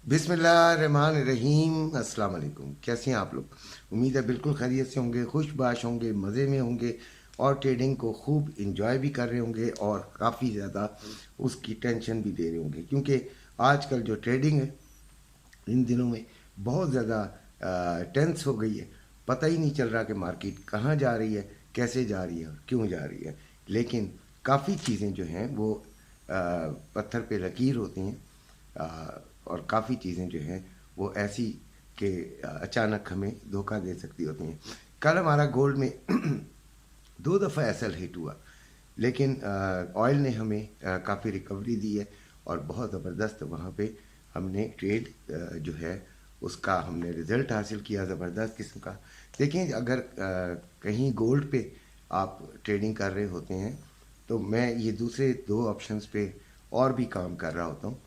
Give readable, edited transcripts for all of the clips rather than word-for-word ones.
बिस्मिल्लाहिर्रहमानिर्रहीम। अस्सलाम वालेकुम। कैसे हैं आप लोग? उम्मीद है बिल्कुल खैरियत से होंगे, खुशबाश होंगे, मज़े में होंगे और ट्रेडिंग को खूब इंजॉय भी कर रहे होंगे और काफ़ी ज़्यादा उसकी टेंशन भी दे रहे होंगे, क्योंकि आजकल जो ट्रेडिंग है इन दिनों में बहुत ज़्यादा टेंस हो गई है। पता ही नहीं चल रहा कि मार्केट कहाँ जा रही है, कैसे जा रही है और क्यों जा रही है। लेकिन काफ़ी चीज़ें जो हैं वो पत्थर पे लकीर होती हैं, और काफ़ी चीज़ें जो हैं वो ऐसी कि अचानक हमें धोखा दे सकती होती हैं। कल हमारा गोल्ड में दो दफ़ा एसएल हिट हुआ, लेकिन ऑयल ने हमें काफ़ी रिकवरी दी है और बहुत ज़बरदस्त वहाँ पे हमने ट्रेड जो है उसका हमने रिज़ल्ट हासिल किया, ज़बरदस्त किस्म का। देखें, अगर कहीं गोल्ड पे आप ट्रेडिंग कर रहे होते हैं तो मैं ये दूसरे दो ऑप्शंस पे और भी काम कर रहा होता हूँ।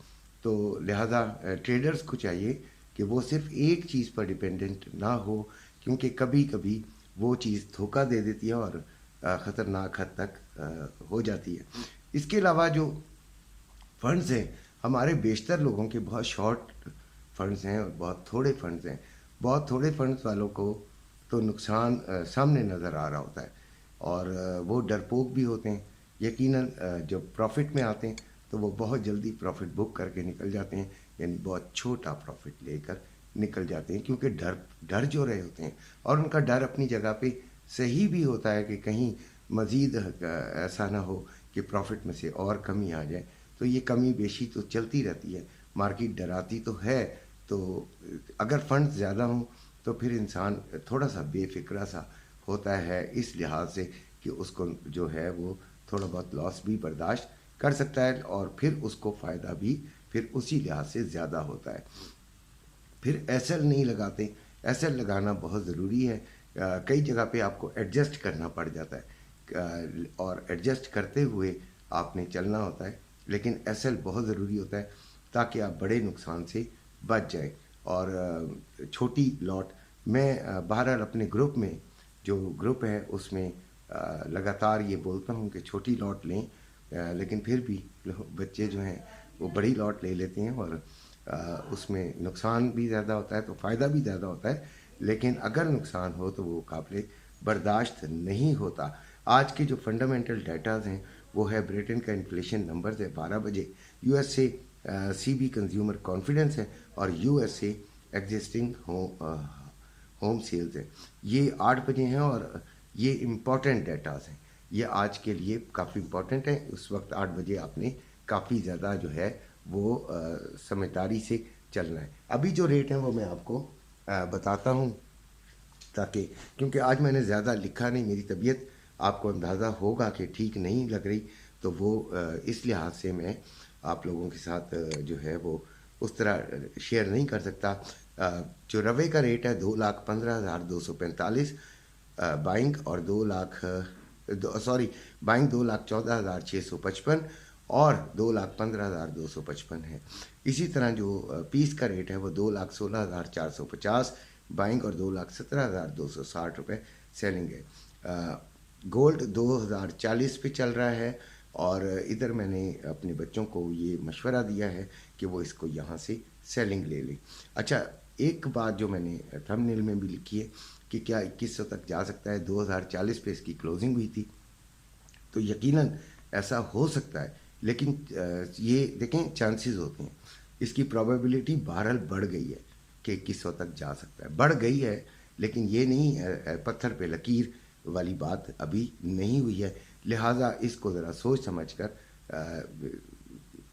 तो लिहाजा ट्रेडर्स को चाहिए कि वो सिर्फ एक चीज़ पर डिपेंडेंट ना हो, क्योंकि कभी कभी वो चीज़ धोखा दे देती है और ख़तरनाक हद तक हो जाती है। इसके अलावा जो फंड्स हैं, हमारे बेशतर लोगों के बहुत शॉर्ट फंड्स हैं और बहुत थोड़े फंड्स हैं। बहुत थोड़े फंड्स वालों को तो नुकसान सामने नज़र आ रहा होता है और वो डरपोक भी होते हैं। यकीनन जब प्रॉफिट में आते हैं तो वो बहुत जल्दी प्रॉफिट बुक करके निकल जाते हैं, यानी बहुत छोटा प्रॉफिट लेकर निकल जाते हैं, क्योंकि डर डर जो रहे होते हैं। और उनका डर अपनी जगह पे सही भी होता है कि कहीं मज़ीद ऐसा ना हो कि प्रॉफिट में से और कमी आ जाए। तो ये कमी बेशी तो चलती रहती है, मार्केट डराती तो है। तो अगर फंड ज़्यादा हों तो फिर इंसान थोड़ा सा बेफिक्रा सा होता है, इस लिहाज से कि उसको जो है वो थोड़ा बहुत लॉस भी बर्दाश्त कर सकता है और फिर उसको फ़ायदा भी फिर उसी लिहाज से ज़्यादा होता है। फिर एसएल नहीं लगाते। एसएल लगाना बहुत ज़रूरी है। कई जगह पे आपको एडजस्ट करना पड़ जाता है, और एडजस्ट करते हुए आपने चलना होता है। लेकिन एसएल बहुत ज़रूरी होता है ताकि आप बड़े नुकसान से बच जाएं। और छोटी लॉट मैं बहरहाल अपने ग्रुप में, जो ग्रुप है उसमें लगातार ये बोलता हूँ कि छोटी लॉट लें, लेकिन फिर भी बच्चे जो हैं वो बड़ी लॉट ले लेते हैं और उसमें नुकसान भी ज़्यादा होता है तो फ़ायदा भी ज़्यादा होता है। लेकिन अगर नुकसान हो तो वो काबिल बर्दाश्त नहीं होता। आज के जो फंडामेंटल डाटाज हैं वो है ब्रिटेन का इन्फ्लेशन नंबर है 12 बजे, यूएसए सीबी कंज्यूमर कॉन्फिडेंस है और यूएसए एग्जिस्टिंग होम सेल्स है। ये 8 बजे हैं और ये इम्पॉर्टेंट डाटाज हैं। ये आज के लिए काफ़ी इम्पॉर्टेंट है। उस वक्त 8 बजे आपने काफ़ी ज़्यादा जो है वो समझदारी से चलना है। अभी जो रेट है वो मैं आपको बताता हूँ, ताकि क्योंकि आज मैंने ज़्यादा लिखा नहीं, मेरी तबीयत आपको अंदाज़ा होगा कि ठीक नहीं लग रही, तो वो इस लिहाज से मैं आप लोगों के साथ जो है वो उस तरह शेयर नहीं कर सकता। जो रवे का रेट है 2,15,245 बाइंग और 2 लाख सॉरी बाइंग 2,14,655 और 2,15,255 है। इसी तरह जो पीस का रेट है वो 2,16,450 बाइंग और 2,17,260 सेलिंग है। गोल्ड 2,040 पे चल रहा है और इधर मैंने अपने बच्चों को ये मशवरा दिया है कि वो इसको यहाँ से सेलिंग ले लें। अच्छा, एक बात जो मैंने थंबनेल में भी लिखी है कि क्या 2100 तक जा सकता है। 2040 पे इसकी क्लोजिंग हुई थी, तो यकीनन ऐसा हो सकता है। लेकिन ये देखें, चांसेस होते हैं, इसकी प्रोबेबिलिटी बहरहाल बढ़ गई है कि 2100 तक जा सकता है, बढ़ गई है। लेकिन ये नहीं पत्थर पे लकीर वाली बात अभी नहीं हुई है। लिहाजा इसको ज़रा सोच समझ कर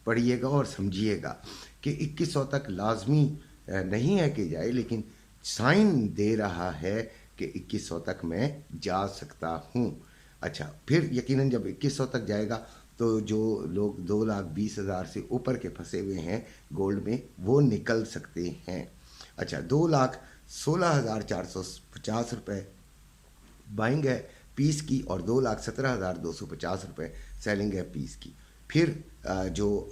पढ़िएगा और समझिएगा कि 2100 तक लाजमी नहीं है कि जाए, लेकिन साइन दे रहा है कि 2100 तक मैं जा सकता हूँ। अच्छा, फिर यकीनन जब 2100 तक जाएगा तो जो लोग 2,20,000 से ऊपर के फंसे हुए हैं गोल्ड में वो निकल सकते हैं। अच्छा, 2,16,450 बाइंग है पीस की और 2,17,250 सेलिंग है पीस की। फिर जो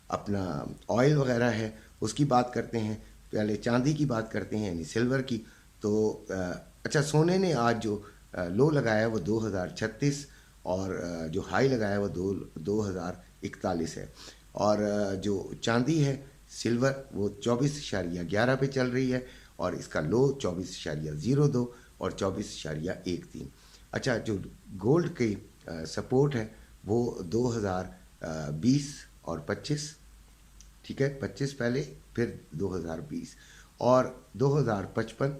अपना ऑयल वगैरह है उसकी बात करते हैं। पहले चांदी की बात करते हैं, यानी सिल्वर की। तो अच्छा, सोने ने आज जो लो लगाया वो 2,036 और जो हाई लगाया वो 2,041 है। और जो चांदी है सिल्वर वो 24.11 पे चल रही है और इसका लो 24.02 और 24.13। अच्छा, जो गोल्ड की सपोर्ट है वो 2020 और 25, ठीक है, 25 पहले, फिर 2020 और 2055,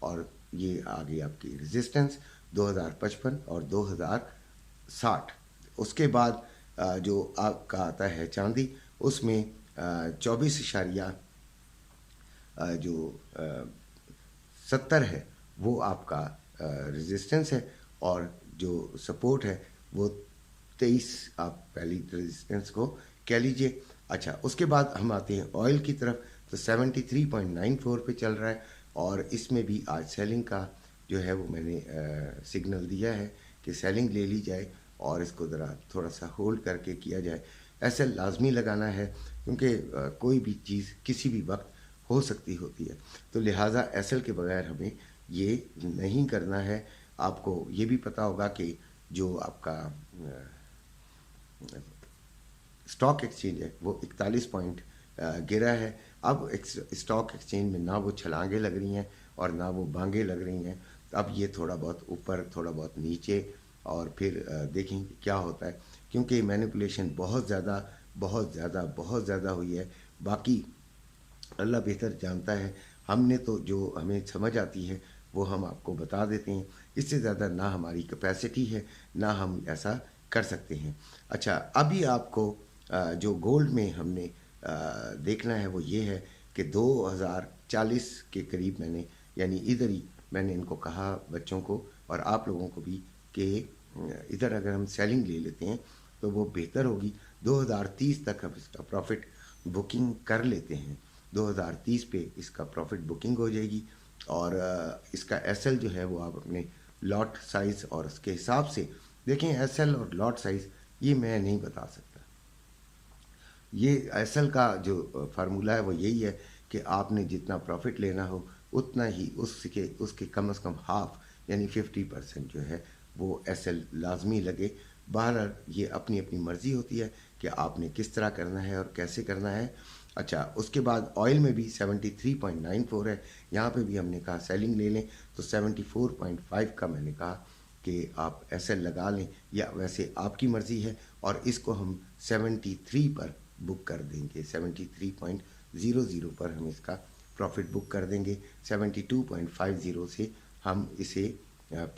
और ये आ गई आपकी रेजिस्टेंस 2055 और 2060। उसके बाद जो आपका आता है चांदी, उसमें 24 जो 70 है वो आपका रेजिस्टेंस है, और जो सपोर्ट है वो 23 आप पहली रेजिस्टेंस को कह लीजिए। अच्छा, उसके बाद हम आते हैं ऑयल की तरफ, तो 73.94 पे चल रहा है, और इसमें भी आज सेलिंग का जो है वो मैंने सिग्नल दिया है कि सेलिंग ले ली जाए और इसको ज़रा थोड़ा सा होल्ड करके किया जाए। ऐसे लाजमी लगाना है क्योंकि कोई भी चीज़ किसी भी वक्त हो सकती होती है, तो लिहाजा एसएल के बगैर हमें ये नहीं करना है। आपको ये भी पता होगा कि जो आपका स्टॉक एक्सचेंज है वो 41 पॉइंट गिरा है। अब स्टॉक एक्सचेंज में ना वो छलांगे लग रही हैं और ना वो बांगे लग रही हैं। अब ये थोड़ा बहुत ऊपर, थोड़ा बहुत नीचे, और फिर देखें क्या होता है, क्योंकि मैनिपुलेशन बहुत ज़्यादा हुई है। बाकी अल्लाह बेहतर जानता है, हमने तो जो हमें समझ आती है वो हम आपको बता देते हैं। इससे ज़्यादा ना हमारी कैपेसिटी है, ना हम ऐसा कर सकते हैं। अच्छा, अभी आपको जो गोल्ड में हमने देखना है वो ये है कि 2040 के करीब मैंने, यानी इधर ही मैंने इनको कहा बच्चों को और आप लोगों को भी कि इधर अगर हम सेलिंग ले लेते हैं तो वो बेहतर होगी। 2030 तक हम इसका प्रॉफिट बुकिंग कर लेते हैं, 2030 पे इसका प्रॉफिट बुकिंग हो जाएगी, और इसका एसएल जो है वो आप अपने लॉट साइज़ और उसके हिसाब से देखें। एसएल और लॉट साइज़ ये मैं नहीं बता सकता। ये एसएल का जो फार्मूला है वो यही है कि आपने जितना प्रॉफिट लेना हो उतना ही उसके कम से कम हाफ, यानी 50% जो है वो एसएल लाजमी लगे। बहरहाल ये अपनी अपनी मर्ज़ी होती है कि आपने किस तरह करना है और कैसे करना है। अच्छा, उसके बाद ऑयल में भी 73.94 है, यहाँ पे भी हमने कहा सेलिंग ले लें, तो 74.5 का मैंने कहा कि आप एसएल लगा लें, या वैसे आपकी मर्ज़ी है, और इसको हम 73 पर बुक कर देंगे। 73.00 पर हम इसका प्रॉफिट बुक कर देंगे। 72.50 से हम इसे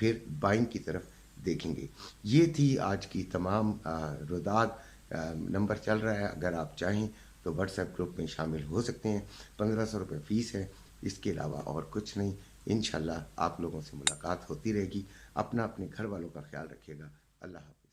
फिर बाइंग की तरफ देखेंगे। ये थी आज की तमाम रुदाद। नंबर चल रहा है, अगर आप चाहें तो व्हाट्सएप ग्रुप में शामिल हो सकते हैं। 1500 रुपये फ़ीस है, इसके अलावा और कुछ नहीं। इंशाल्लाह आप लोगों से मुलाकात होती रहेगी। अपना अपने घर वालों का ख्याल रखिएगा। अल्लाह हाफ़िज़।